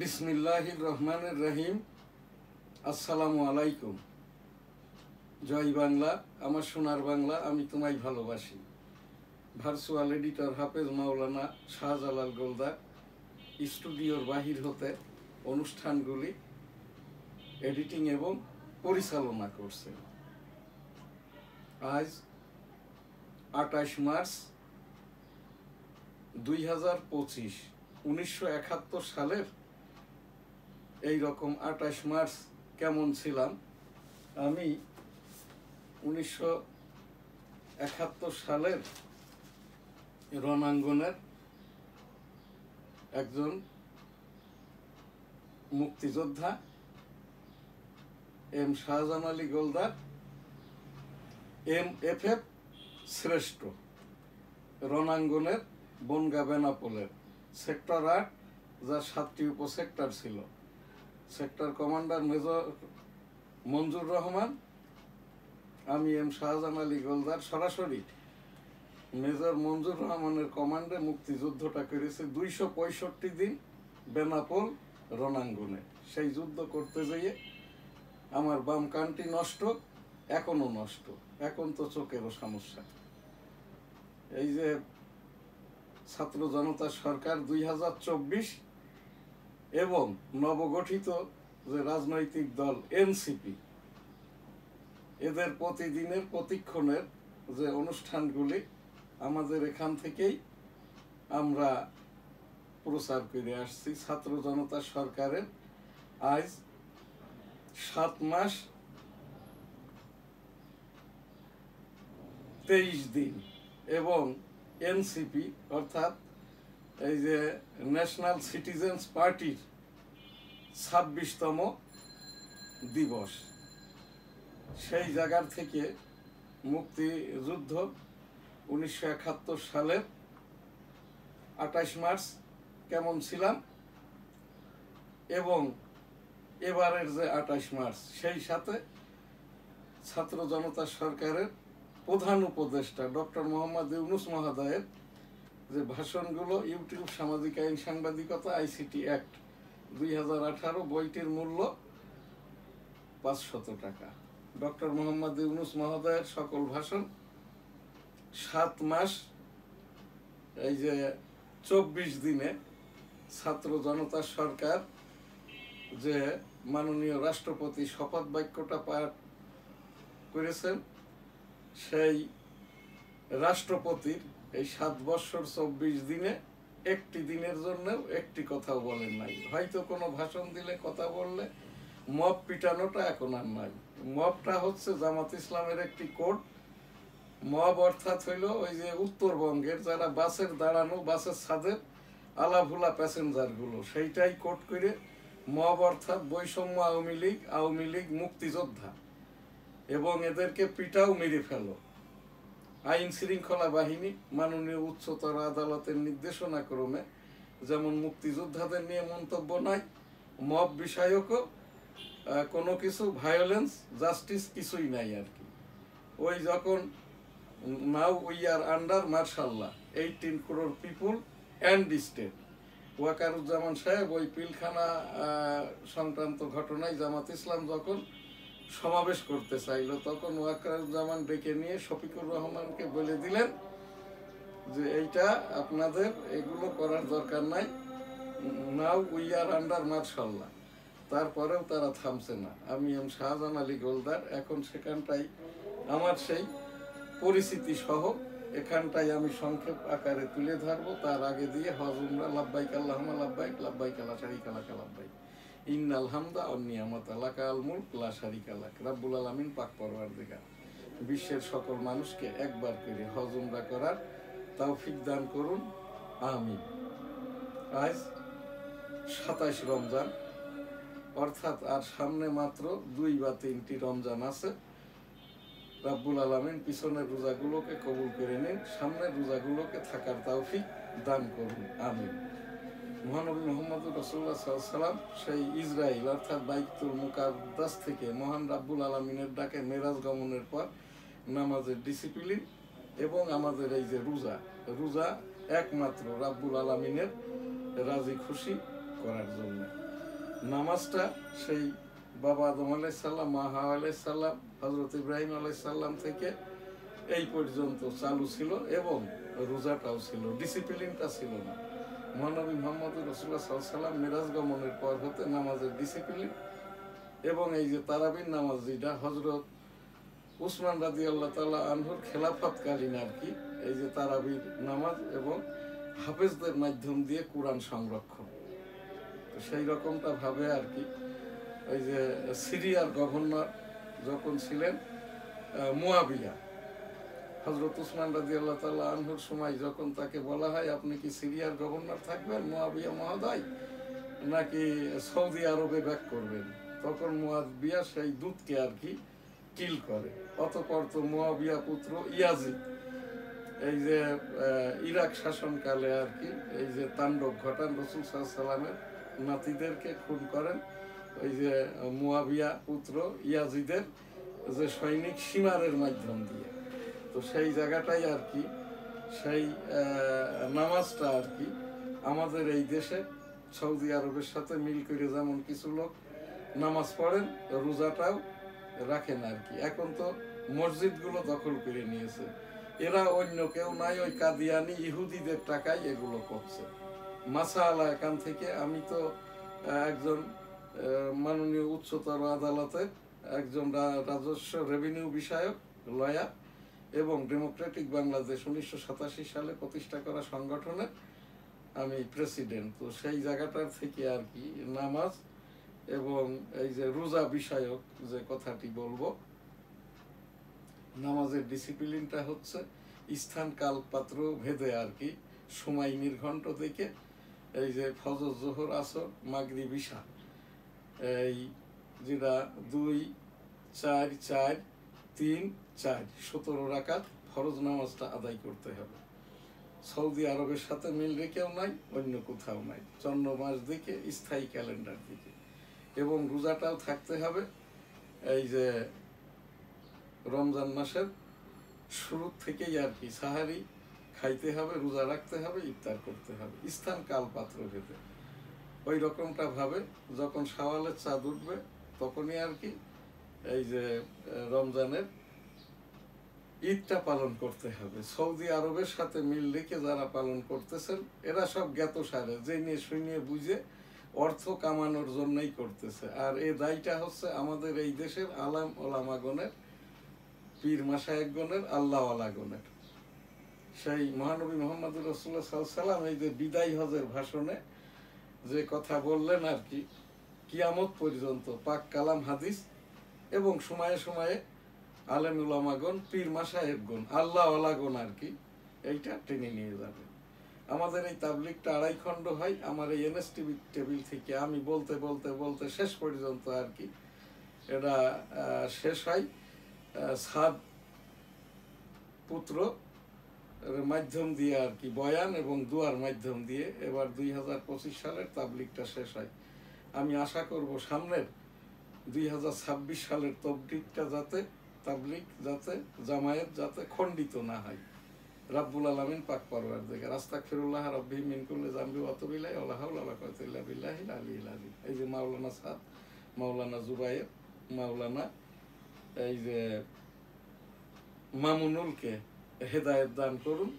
বিসমিল্লাহির রহমানির রহিম। আসসালামু আলাইকুম। জয় বাংলা, আমার সোনার বাংলা, আমি তোমায় ভালোবাসি। ভার্চুয়াল এডিটর হাফেজ মাওলানা শাহজালাল গোলদার স্টুডিওর বাহির হতে অনুষ্ঠানগুলি এডিটিং এবং পরিচালনা করছে। আজ 28 মার্চ 2025, 1971 সালের এই রকম 28 মার্চ কেমন ছিলাম আমি 1971 সালের রণাঙ্গনের একজন মুক্তিযোদ্ধা এম শাহজাহান আলী গোলদার MFF শ্রেষ্ঠ, রণাঙ্গনের বনগা বেনাপোলের সেক্টর 8, যার 7টি উপসেক্টর ছিল। সেক্টর কমান্ডার মেজর মঞ্জুর রহমান, আমি এম শাহজাহান আলী গোলদার সরাসরি মেজর মঞ্জুর রহমানের কমান্ডে মুক্তিযুদ্ধটা করেছে 265 দিন বেনাপোল রণাঙ্গনে। সেই যুদ্ধ করতে যেয়ে আমার বাম কানটি নষ্ট, এখনো নষ্ট, এখন তো চোখেরও সমস্যা। এই যে ছাত্র জনতা সরকার 2024 এবং নবগঠিত যে রাজনৈতিক দল এনসিপি, এদের প্রতিদিনের প্রতিক্ষণের যে অনুষ্ঠানগুলি আমাদের এখান থেকেই আমরা প্রচার করে আসছি। ছাত্র জনতা সরকারের আজ 7 মাস 23 দিন এবং এনসিপি অর্থাৎ এই যে ন্যাশনাল সিটিজেন্স পার্টির 26তম দিবস। সেই জায়গার থেকে মুক্তিযুদ্ধ 1971 সালের 28 মার্চ কেমন ছিলাম এবং এবারের যে 28 মার্চ, সেই সাথে ছাত্র জনতা সরকারের প্রধান উপদেষ্টা ডক্টর মোহাম্মদ ইউনূস মহোদয়ের যে ভাষণগুলো, ইউটিউব সামাজিক আইন সাংবাদিকতা ICT অ্যাক্ট 2018 বইটির মূল্য 500 টাকা। ডক্টর মোহাম্মদ ইউনূস মহোদয়ের সকল ভাষণ 7 মাস এই যে 24 দিনে ছাত্র জনতা সরকার যে মাননীয় রাষ্ট্রপতি শপথ বাক্যটা পাঠ করেছেন, সেই রাষ্ট্রপতির এই 7 বছর 24 দিনে একটি দিনের জন্যও একটি কথাও বলেন নাই। হয়তো কোনো ভাষণ দিলে, কথা বললে মব পিটানোটা এখন আর নাই। মবটা হচ্ছে জামাত ইসলামের একটি কোড। মব অর্থাৎ হইল ওই যে উত্তরবঙ্গের যারা বাসের দাঁড়ানো, বাসের ছাদের আলাভুলা প্যাসেঞ্জারগুলো, সেইটাই কোড করে মব অর্থাৎ বৈষম্য আওয়ামী লীগ মুক্তিযোদ্ধা, এবং এদেরকে পিটাও মেরে ফেলো। আইন শৃঙ্খলা বাহিনী মাননীয় উচ্চতর আদালতের নির্দেশনা ক্রমে যেমন মুক্তিযোদ্ধাদের নিয়ে মন্তব্য নয়, মব বিষয়কও কোনো কিছু ভায়োলেন্স জাস্টিস কিছুই নাই আর কি। ওই যখন now we are under martial law, 18 crore people and state, Wakeruzzaman সাহেব ওই পিলখানা সংক্রান্ত ঘটনায় জামাত ইসলাম যখন সমাবেশ করতে চাইল, তখন ওয়াকারুজ্জামান ডেকে নিয়ে শফিকুর রহমানকে বলে দিলেন যে এইটা আপনাদের এগুলো করার দরকার নাই, now we are under martial law. তারপরেও তারা থামছে না। আমি এম শাহজাহান আলী গোলদার এখন সেখানটাই আমার সেই পরিচিতি সহ এখানটাই আমি সংক্ষেপ আকারে তুলে ধরবো। তার আগে দিয়ে হজ উমরা লাব্বাইক আল্লাহুম্মা লাব্বাইক, লাব্বাইক লা শারীকা লাক লাব্বাইক, ইন্নাল হামদা ওয়ান নিয়ামাতা লাকাল মুলক লা শারীকা লাক। রব্বুল আলামিন পাক পরওয়ারদিগার বিশ্বের সকল মানুষকে একবার করে হজ উমরা করার তৌফিক দান করুন, আমিন। আজ 27 রমজান, অর্থাৎ আর সামনে মাত্র 2 বা 3টি রমজান আছে। রব্বুল আলামিন পিছনের রোজাগুলোকে কবুল করে নিন, সামনের রোজাগুলোকে থাকার তৌফিক দান করুন, আমিন। মহানবী মুহাম্মদুর রাসূলুল্লাহ সাল্লাল্লাহু আলাইহি ওয়াসাল্লাম সেই ইসরাইল অর্থাৎ বাইতুল মুকাদ্দাস থেকে মহান রব্বুল আলামিনের ডাকে মেরাজ গমনের পর নামাজের ডিসিপ্লিন এবং আমাদের এই যে রোজা একমাত্র রব্বুল আলামিনের রাজি খুশি করার জন্য। নামাজটা সেই বাবা আদম আলাইসাল্লাম, মা হাওয়া আলাইসাল্লাম, হজরত ইব্রাহিম আলাইসাল্লাম থেকে এই পর্যন্ত চালু ছিল, এবং রোজাটাও ছিল, ডিসিপ্লিনটা ছিল না। মহানবী মোহাম্মদ রাসূলুল্লাহ সাল্লাল্লাহু আলাইহি ওয়াসাল্লাম মিরাজ গমনের পর হতে নামাজের ডিসিপ্লিন, এবং এই যে তারাবির নামাজ, যেটা হজরত উসমান রাদিয়াল্লাহু তাআলা আনহুর খেলাফতকালীন আর কি, এই যে তারাবির নামাজ এবং হাফেজদের মাধ্যম দিয়ে কোরআন সংরক্ষণ, তো সেই রকমটা ভাবে আর কি। এই যে সিরিয়ার গভর্নর যখন ছিলেন মুয়াবিয়া, হজরত উসমান রাদিয়াল্লাহু তাআলা আনহুর সময় যখন তাকে বলা হয় আপনি কি সিরিয়ার গভর্নর থাকবেন মুয়াবিয়া মহোদয়, নাকি সৌদি আরবে ব্যাক করবেন, তখন মুয়াবিয়া সেই দূতকে আর কি কিল করে। অতঃপর তো মুয়াবিয়া পুত্র ইয়াজিদ এই যে ইরাক শাসনকালে আর কি এই যে তাণ্ডব ঘটান, রাসূল সাল্লাল্লাহু আলাইহি ওয়াসাল্লামের নাতিদেরকে খুন করেন ওই যে মুয়াবিয়া পুত্র ইয়াজিদের যে সৈনিক সীমারের মাধ্যম দিয়ে। তো সেই জায়গাটাই আর কি সেই নামাজটা আর কি আমাদের এই দেশে সৌদি আরবের সাথে মিল করে যেমন কিছু লোক নামাজ পড়েন, রোজাটাও রাখেন আর কি। এখন তো মসজিদগুলো দখল করে নিয়েছে, এরা অন্য কেউ নাই, ওই কাদিয়ানি ইহুদিদের টাকায় এগুলো করছে। মাসাআলা এখান থেকে আমি তো একজন মাননীয় উচ্চতর আদালতের একজন রাজস্ব রেভিনিউ বিষয়ক লয়ার এবং ডেমোক্রেটিক বাংলাদেশ 1987 সালে প্রতিষ্ঠা করা সংগঠনের আমি প্রেসিডেন্ট। তো সেই জায়গাটার থেকে আর কি নামাজ এবং এই যে রোজা বিষয়ক যে কথাটি বলবো, নামাজের ডিসিপ্লিনটা হচ্ছে স্থান কাল পাত্র ভেদে আর কি, সময় নির্ঘণ্ট থেকে এই যে ফজর জোহর আসর মাগরিব ইশা, এই যেটা 2 4 4 3 4 17 রাকাত ফরজ নামাজটা আদায় করতে হবে। সৌদি আরবের সাথে মিল রেখেও নাই, অন্য কোথাও নাই, চন্দ্র মাস দিকে স্থায়ী ক্যালেন্ডার দিকে। এবং রোজাটাও থাকতে হবে এই যে রমজান মাসের শুরু থেকেই আর কি, সাহারি খাইতে হবে, রোজা রাখতে হবে, ইফতার করতে হবে স্থান কাল পাত্র ভেদে। ওই রকমটা ভাবে যখন শাওয়ালের চাঁদ উঠবে তখনই আর কি এই যে রমজানের ঈদটা পালন করতে হবে। সৌদি আরবের সাথে মিল রেখে যারা পালন করতেছেন এরা সব জ্ঞাত সারে জেনে শুনে বুঝে অর্থ কামানোর জন্যই করতেছে। আর এই দায়টা হচ্ছে আমাদের এই দেশের আলাম ওলামাগণের, পীর মাশায়েখগণের, আল্লাহওয়ালাগণের। সেই মহানবী মুহাম্মদুর রাসূলুল্লাহ সাল্লাল্লাহু আলাইহি ওয়াসাল্লাম এই যে বিদায় হজের ভাষণে যে কথা বললেন আর কি, কিয়ামত পর্যন্ত পাক কালাম হাদিস এবং সময়ে সময়ে আলেম উলামাগণ, পীর মাশায়েখগণ, আল্লাহওয়ালাগণ আর কি এইটা টেনে নিয়ে যাবে। আমাদের এই তাবলিগটা 2.5 খণ্ড হয়। আমার এই এনএসটিভি টেবিল থেকে আমি বলতে বলতে বলতে শেষ পর্যন্ত আর কি এটা শেষ হয় সাদ পুত্র মাধ্যম দিয়ে আর কি, বয়ান এবং দুয়ার মাধ্যম দিয়ে। এবার 2025 সালের তাবলিগটা শেষ হয়। আমি আশা করব সামনের 2026 সালের তাবলিগ যাতে জামায়াত যাতে খণ্ডিত না হয়। রাব্বুল আলামিন পাক পরওয়ারদিগার আস্তাগফিরুল্লাহ রাব্বি মিন কুল্লি যামবি ওয়া আতুবু ইলাইহি ওয়া লা হাওলা ওয়া লা কুওয়াতা ইল্লা বিল্লাহিল আলিয়্যিল আযীম। এই যে মাওলানা সাদ, মাওলানা জুবায়ের, মাওলানা এই যে মামুনুলকে হেদায়েত দান করুন,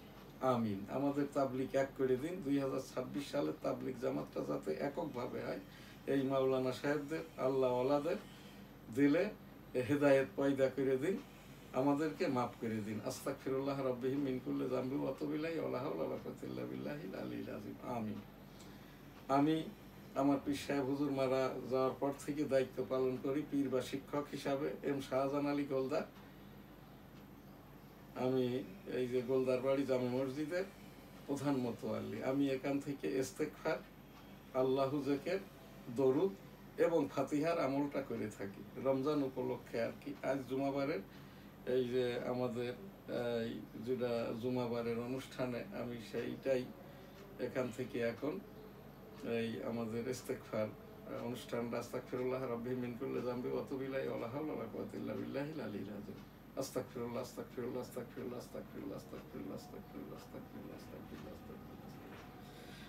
আমিন। আমাদের তাবলিগ এক করে দিন। 2026 সালের তাবলিগ জামাতটা যাতে এককভাবে হয়, এই মাওলানা সাহেবদের, আল্লাহওয়ালাদের দিলে হেদায়েত পয়দা করে দিন, আমাদেরকে মাফ করে দিন। আস্তাগফিরুল্লাহ রাব্বি মিন কুল্লি যামবি ওয়া আতুবু ইলাইহি ওয়া লা হাওলা ওয়া লা কুওয়াতা ইল্লা বিল্লাহিল আলিয়্যিল আযীম, আমিন। আমি আমার পীর সাহেব হুজুর মারা যাওয়ার পর থেকে দায়িত্ব পালন করি পীর বা শিক্ষক হিসাবে এম শাহজাহান আলী গোলদার। আমি এই যে গোলদার বাড়ি জামে মসজিদের প্রধান মোতোয়াল্লি। আমি এখান থেকে ইস্তেগফার, আল্লাহু যিকির, দরুদ এবং ফাতিহার আমলটা করে থাকি রমজান উপলক্ষে আর কি। আজ জুমাবারের এই যে আমাদের যেটা জুমাবারের অনুষ্ঠানে আমি সেইটাই এখান থেকে এখন এই আমাদের ইস্তেগফার অনুষ্ঠান, আস্তাগফিরুল্লাহ রাব্বি মিন কুল্লি যামবি ওয়া আতুবু ইলাইহি ওয়া লা হাওলা ওয়া লা কুওয়াতা ইল্লা বিল্লাহিল আলিয়্যিল আযীম। আস্তাগফিরুল্লাহ আস্তাগফিরুল্লাহ আস্তাগফিরুল্লাহ আস্তাগফিরুল্লাহ আস্তাগফিরুল্লাহ আস্তাগফিরুল্লাহ আস্তাগফিরুল্লাহ আস্তাগফিরুল্লাহ।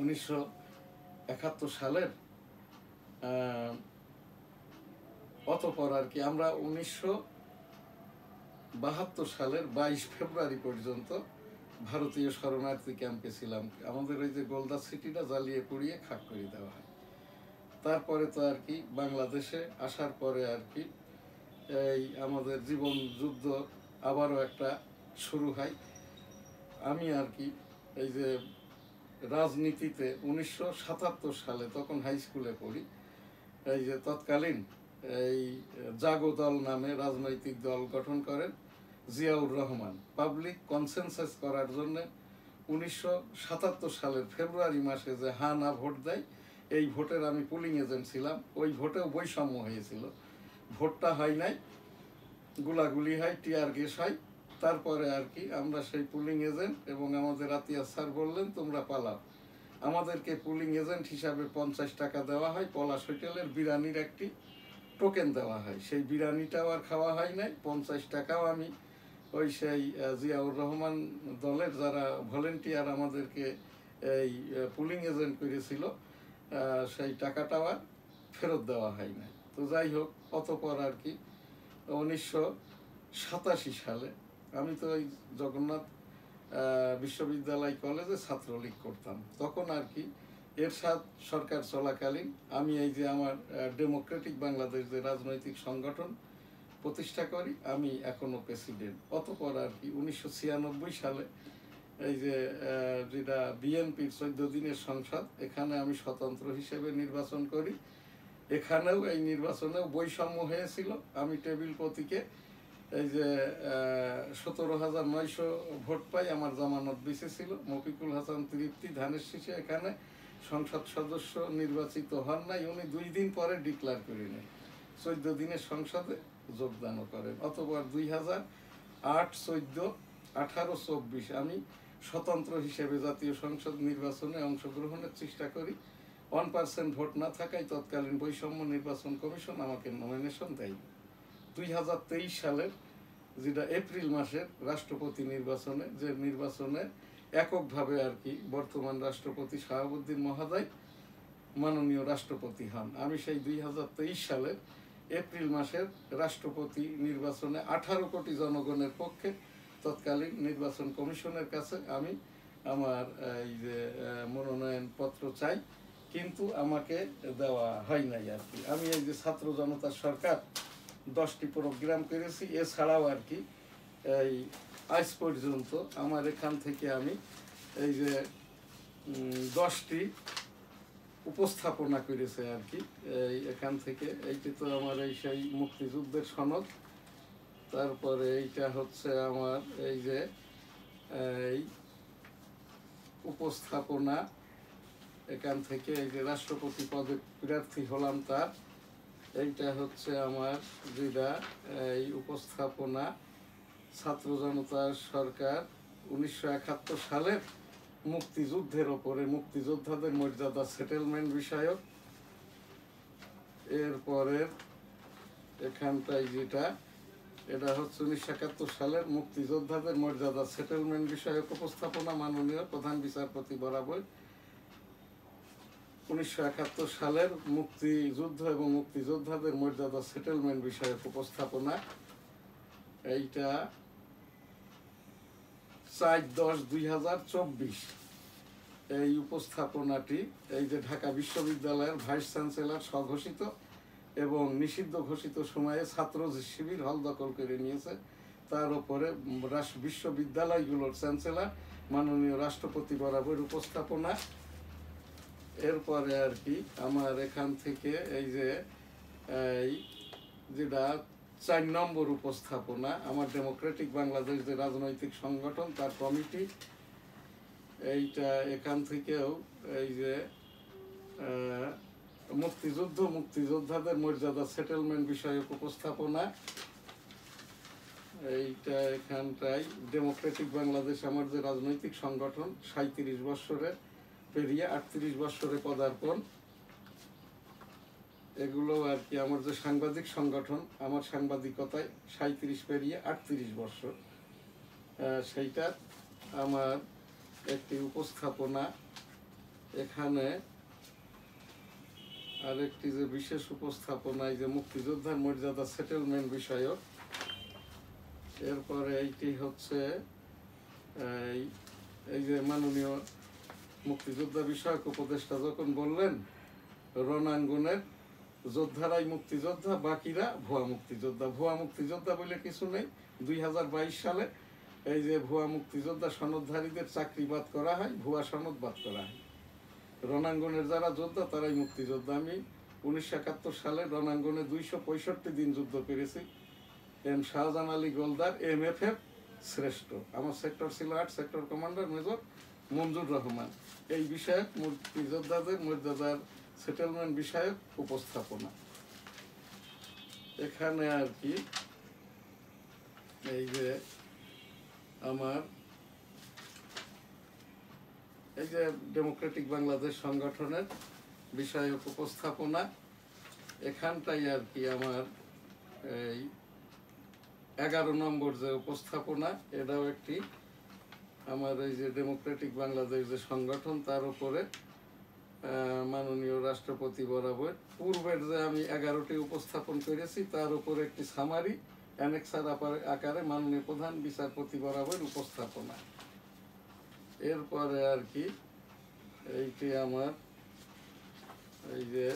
1971 সালের অতঃপর আর কি আমরা 1972 সালের 22 ফেব্রুয়ারি পর্যন্ত ভারতীয় শরণার্থী ক্যাম্পে ছিলাম। আমাদের ওই যে গোলদা সিটিটা জ্বালিয়ে পুড়িয়ে খাক করে দেওয়া হয়। তারপরে তো আর কি বাংলাদেশে আসার পরে আর কি এই আমাদের জীবন যুদ্ধ আবারও একটা শুরু হয়। আমি আর কি এই যে রাজনীতিতে 1977 সালে তখন হাই স্কুলে পড়ি, এই যে তৎকালীন এই জাগো দল নামে রাজনৈতিক দল গঠন করেন জিয়াউর রহমান। পাবলিক কনসেনসাস করার জন্য 1977 সালের ফেব্রুয়ারি মাসে যে হা না ভোট দেয়, এই ভোটের আমি পুলিং এজেন্ট ছিলাম। ওই ভোটেও বৈষম্য হয়েছিল, ভোটটা হয় নাই, গুলাগুলি হয়, টিয়ার গ্যাস হয়। তারপরে আর কি আমরা সেই পুলিং এজেন্ট এবং আমাদের আতিয়া স্যার বললেন তোমরা পালাও। আমাদেরকে পুলিং এজেন্ট হিসাবে 50 টাকা দেওয়া হয়, পলাশ হোটেলের বিরিয়ানির একটি টোকেন দেওয়া হয়। সেই বিরিয়ানিটাও আর খাওয়া হয় নাই। 50 টাকাও আমি ওই সেই জিয়াউর রহমান দলের যারা ভলেন্টিয়ার আমাদেরকে এই পুলিং এজেন্ট করেছিল, সেই টাকাটাও আর ফেরত দেওয়া হয় নাই। তো যাই হোক, অতঃপর আর কি 1987 সালে আমি তো ওই জগন্নাথ বিশ্ববিদ্যালয় কলেজে ছাত্রলীগ করতাম। তখন আর কি এরশাদ সরকার চলাকালীন আমি এই যে আমার ডেমোক্রেটিক বাংলাদেশ যে রাজনৈতিক সংগঠন প্রতিষ্ঠা করি, আমি এখনো প্রেসিডেন্ট। অতঃপর আর কি 1996 সালে এই যে যেটা বিএনপির 14 দিনের সংসদ, এখানে আমি স্বতন্ত্র হিসেবে নির্বাচন করি। এখানেও এই নির্বাচনেও বৈষম্য হয়েছিল। আমি টেবিল প্রতীকে এই যে 17,900 ভোট পাই, আমার জামানত বেঁচে ছিল। মফিকুল হাসান তৃপ্তি ধানের শীষে এখানে সংসদ সদস্য নির্বাচিত হন নাই, উনি 2 দিন পরে ডিক্লার করে নেন, 14 দিনের সংসদে যোগদানও করেন। অতঃপর 2008, 14, 18, 24 আমি স্বতন্ত্র হিসেবে জাতীয় সংসদ নির্বাচনে অংশগ্রহণের চেষ্টা করি। 1% ভোট না থাকায় তৎকালীন বৈষম্য নির্বাচন কমিশন আমাকে নমিনেশন দেয়। 2023 সালের যেটা এপ্রিল মাসের রাষ্ট্রপতি নির্বাচনে, যে নির্বাচনে এককভাবে আর কি বর্তমান রাষ্ট্রপতি শাহাবুদ্দিন মহোদয় মাননীয় রাষ্ট্রপতি হন। আমি সেই 2023 সালের এপ্রিল মাসের রাষ্ট্রপতি নির্বাচনে 18 কোটি জনগণের পক্ষে তৎকালীন নির্বাচন কমিশনের কাছে আমি আমার এই যে মনোনয়ন পত্র চাই, কিন্তু আমাকে দেওয়া হয় নাই আর কি। আমি এই যে ছাত্র জনতার সরকার 10টি প্রোগ্রাম করেছি, এছাড়াও আর কি এই আজ পর্যন্ত আমার এখান থেকে আমি এই যে 10টি উপস্থাপনা করেছে আর কি। এই এখান থেকে এইটি তো আমার এই সেই মুক্তিযুদ্ধের সনদ, তারপরে এইটা হচ্ছে আমার এই যে এই উপস্থাপনা, এখান থেকে এই যে রাষ্ট্রপতি পদে প্রার্থী হলাম তার, এইটা হচ্ছে আমার যেটা এই উপস্থাপনা ছাত্র জনতার সরকার 1971 সালের মুক্তিযুদ্ধের ওপরে, মুক্তিযোদ্ধাদের মর্যাদা সেটেলমেন্ট বিষয়ক। এরপরে এখানটায় যেটা এটা হচ্ছে 1971 সালের মুক্তিযোদ্ধাদের মর্যাদা সেটেলমেন্ট বিষয়ক উপস্থাপনা, মাননীয় প্রধান বিচারপতি বরাবর 1971 সালের মুক্তিযুদ্ধ এবং মুক্তিযোদ্ধাদের মর্যাদা সেটেলমেন্ট বিষয়ক উপস্থাপনা। এইটা 4/10/2024 এই উপস্থাপনাটি এই যে ঢাকা বিশ্ববিদ্যালয়ের ভাইস চ্যান্সেলর স্বঘোষিত এবং নিষিদ্ধ ঘোষিত সময়ে ছাত্র শিবির হল দখল করে নিয়েছে, তার উপরে বিশ্ববিদ্যালয়গুলোর চ্যান্সেলর মাননীয় রাষ্ট্রপতি বরাবর উপস্থাপনা। এরপরে আর কি আমার এখান থেকে এই যে এই যেটা 4 নম্বর উপস্থাপনা, আমার ডেমোক্রেটিক বাংলাদেশ যে রাজনৈতিক সংগঠন তার কমিটি, এইটা এখান থেকেও এই যে মুক্তিযুদ্ধ মুক্তিযোদ্ধাদের মর্যাদা সেটেলমেন্ট বিষয়ক উপস্থাপনা। এইটা এখানটায় ডেমোক্রেটিক বাংলাদেশ আমার যে রাজনৈতিক সংগঠন 37 বৎসরে পেরিয়ে 38 বৎসরে পদার্পণ, এগুলো আর কি আমার যে সাংবাদিক সংগঠন, আমার সাংবাদিকতায় 37 পেরিয়ে 38 বৎসর, সেইটা আমার একটি উপস্থাপনা। এখানে আরেকটি যে বিশেষ উপস্থাপনায় যে মুক্তিযোদ্ধার মর্যাদা সেটেলমেন্ট বিষয়ক, এরপরে এইটি হচ্ছে এই যে মাননীয় মুক্তিযোদ্ধা বিষয়ক উপদেষ্টা যখন বললেন রণাঙ্গনের যোদ্ধারাই মুক্তিযোদ্ধা, বাকিরা ভুয়া মুক্তিযোদ্ধা। ভুয়া মুক্তিযোদ্ধা বলে কিছু নেই। 2022 সালে এই যে ভুয়া মুক্তিযোদ্ধা সনদধারীদের চাকরি বাদ করা হয়, ভুয়া সনদ বাদ করা হয়। রণাঙ্গনের যারা যোদ্ধা তারাই মুক্তিযোদ্ধা। আমি 1971 সালে রণাঙ্গনে 265 দিন যুদ্ধ করেছি। এম শাহজাহান আলী গোলদার MFF শ্রেষ্ঠ। আমার সেক্টর ছিল 8, সেক্টর কমান্ডার মেজর মঞ্জুর রহমান। এই বিষয়ক মুক্তিযোদ্ধাদের মর্যাদার সেটেলমেন্ট বিষয়ক উপস্থাপনা। এখানে আর কি এই যে আমার এই যে ডেমোক্রেটিক বাংলাদেশ সংগঠনের বিষয়ক উপস্থাপনা, এখানটাই আর কি আমার এই 11 নম্বর যে উপস্থাপনা, এটাও একটি আমার এই যে ডেমোক্রেটিক বাংলাদেশ যে সংগঠন তার উপরে মাননীয় রাষ্ট্রপতি বরাবর পূর্বের যে আমি 11টি উপস্থাপন করেছি তার উপরে একটি সামারি অ্যানেক্সার আকারে মাননীয় প্রধান বিচারপতি বরাবর উপস্থাপনা। এরপরে আর কি এইটি আমার এই যে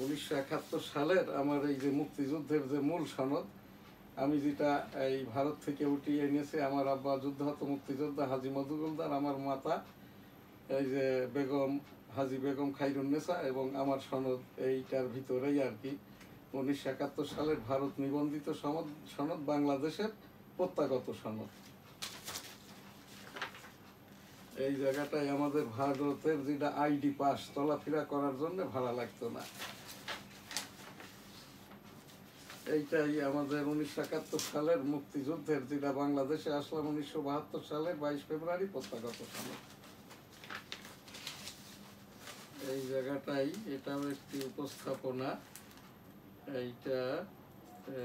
1971 সালের আমার এই যে মুক্তিযুদ্ধের যে মূল সনদ, আমি যেটা এই ভারত থেকে উঠিয়ে এনেছি। আমার আব্বা যুদ্ধাহত মুক্তিযোদ্ধা হাজী মধুগোলদার, আমার মাতা এই যে বেগম হাজী বেগম খাইরুন্নেসা, এবং আমার সনদ এইটার ভিতরেই আর কি 1971 সালের ভারত নিবন্ধিত সনদ বাংলাদেশের প্রত্যাগত সনদ। এই জায়গাটায় আমাদের ভারতের যেটা ID পাস, চলাফেরা করার জন্য ভাড়া লাগতো না। এইটাই আমাদের 1971 সালের মুক্তিযুদ্ধের যেটা বাংলাদেশে আসলাম 1972 সালের 22 ফেব্রুয়ারি প্রত্যাগত সনদ। এই জায়গাটাই এটাও একটি উপস্থাপনা। এইটা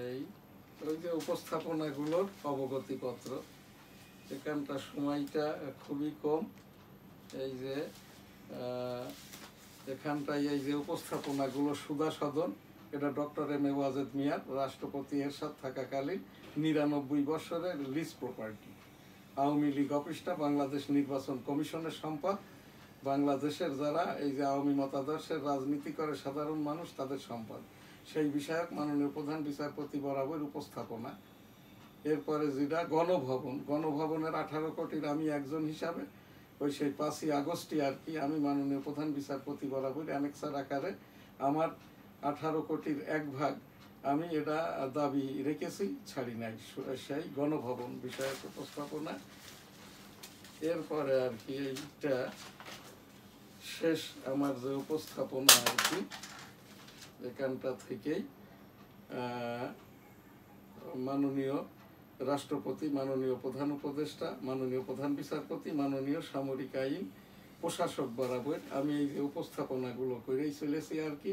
এই ওই যে উপস্থাপনাগুলোর অবগতিপত্র, এখানটা সময়টা খুবই কম। এই যে এখানটাই এই যে উপস্থাপনাগুলো সুধা সদন, এটা ডক্টর M.A. ওয়াজেদ মিয়ার রাষ্ট্রপতি এরশাদ থাকাকালীন 99 বছরের লিজ প্রপার্টি। আওয়ামী লীগ অফিসটা বাংলাদেশ নির্বাচন কমিশনের সম্পদ। বাংলাদেশের যারা এই যে আওয়ামী মতাদর্শের রাজনীতি করে সাধারণ মানুষ তাদের সম্পদ। সেই বিষয়ক মাননীয় প্রধান বিচারপতি বরাবর উপস্থাপনা। এরপরে যেটা গণভবন, গণভবনের 18 কোটির আমি একজন হিসাবে ওই সেই 5ই আগস্টই আর কি আমি মাননীয় প্রধান বিচারপতি বরাবর অ্যানেক্সার আকারে আমার 18 কোটির 1 ভাগ আমি এটা দাবি রেখেছি, ছাড়ি নাই। সেই গণভবন বিষয়ক উপস্থাপনা। এরপরে আর কি এইটা শেষ আমার যে উপস্থাপনা আর কি এখানটা থেকেই মাননীয় রাষ্ট্রপতি, মাননীয় প্রধান উপদেষ্টা, মাননীয় প্রধান বিচারপতি, মাননীয় সামরিক আইন প্রশাসক বরাবর আমি এই যে উপস্থাপনাগুলো করেই চলেছি আর কি।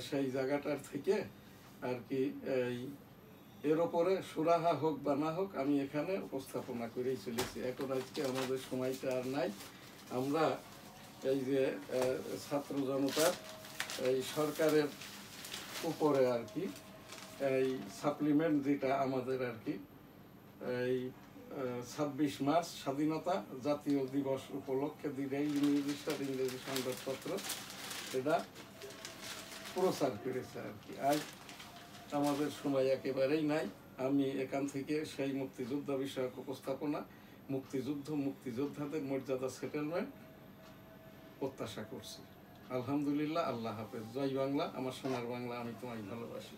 সেই জায়গাটার থেকে আর কি এই এর ওপরে সুরাহা হোক বা না হোক আমি এখানে উপস্থাপনা করেই চলেছি। এখন আজকে আমাদের সময়টা আর নাই। আমরা এই যে ছাত্র জনতার এই সরকারের উপরে আর কি এই সাপ্লিমেন্ট যেটা আমাদের আর কি এই 26 মার্চ স্বাধীনতা জাতীয় দিবস উপলক্ষে ইংরেজি সংবাদপত্র এটা প্রচার করেছে আর কি। আজ আমাদের সময় একেবারেই নাই। আমি এখান থেকে সেই মুক্তিযোদ্ধা বিষয়ক উপস্থাপনা, মুক্তিযোদ্ধাদের মর্যাদা সেটেলমেন্ট প্রত্যাশা করছি। আলহামদুলিল্লাহ। আল্লাহ হাফেজ। জয় বাংলা। আমার সোনার বাংলা। আমি তোমায় ভালোবাসি।